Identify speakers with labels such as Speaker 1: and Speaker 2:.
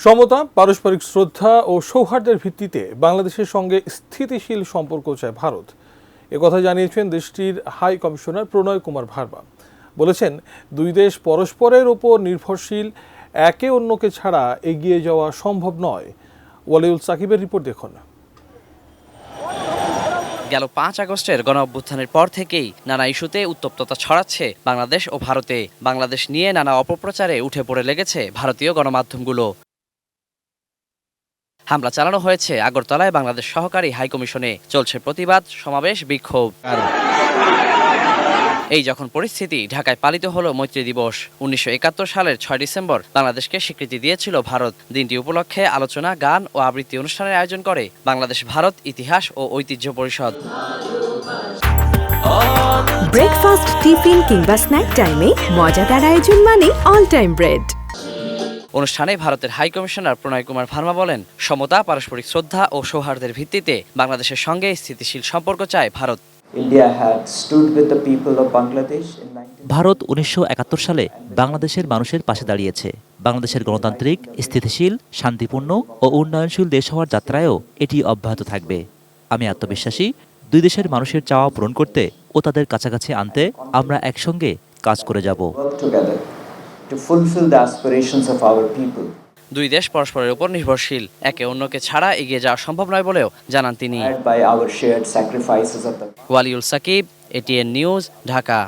Speaker 1: সমতা, পারস্পরিক শ্রদ্ধা ও সৌহার্দ্যের ভিত্তিতে বাংলাদেশের সঙ্গে স্থিতিশীল সম্পর্ক চায় ভারত। একথা জানিয়েছেন দেশটির হাই কমিশনার প্রণয় কুমার ভার্মা। বলেছেন, দুই দেশ পরস্পরের ওপর নির্ভরশীল, একে অন্যকে ছাড়া এগিয়ে যাওয়া সম্ভব নয়। ওয়ালিউল সাকিবের রিপোর্ট দেখুন।
Speaker 2: গেল 5 আগস্টের গণঅভ্যুত্থানের পর থেকেই নানা ইস্যুতে উত্তপ্ততা ছড়াচ্ছে বাংলাদেশ ও ভারতে। বাংলাদেশ নিয়ে নানা অপপ্রচারে উঠে পড়ে লেগেছে ভারতীয় গণমাধ্যমগুলো। হামলা চালানো হয়েছে আগরতলায় বাংলাদেশ সহকারী হাইকমিশনে। চলছে প্রতিবাদ সমাবেশ, বিক্ষোভ। এই যখন পরিস্থিতি, ঢাকায় পালিত হলো মৈত্রী দিবস। 1971 সালের 6 ডিসেম্বর বাংলাদেশকে স্বীকৃতি দিয়েছিল ভারত। দিনটি উপলক্ষে আলোচনা, গান ও আবৃত্তি অনুষ্ঠানের আয়োজন করে বাংলাদেশ ভারত ইতিহাস ও ঐতিহ্য পরিষদ।
Speaker 3: ব্রেকফাস্ট, টিফিন কিংবা স্ন্যাক টাইমে মজাদার আয়োজন মানে অল টাইম ব্রেড।
Speaker 2: অনুষ্ঠানে ভারতের হাই কমিশনার প্রণয় কুমার ভার্মা বলেন, সমতা, পারস্পরিক শ্রদ্ধা ও সৌহার্দ্যের ভিত্তিতে বাংলাদেশের সঙ্গে স্থিতিশীল সম্পর্ক চায় ভারত।
Speaker 4: ভারত 1971 সালে বাংলাদেশের মানুষের পাশে দাঁড়িয়েছে। বাংলাদেশের গণতান্ত্রিক, স্থিতিশীল, শান্তিপূর্ণ ও উন্নয়নশীল দেশ হওয়ার যাত্রায়ও এটি অব্যাহত থাকবে। আমি আত্মবিশ্বাসী, দুই দেশের মানুষের চাওয়া পূরণ করতে ও তাদের কাছাকাছি আনতে আমরা একসঙ্গে কাজ করে যাব।
Speaker 2: দুই দেশ পরস্পরের উপর নির্ভরশীল, একে অন্যকে ছাড়া এগিয়ে যাওয়া সম্ভব নয় বলেও জানান তিনি। Waliul Sakib, ATN News, Dhaka.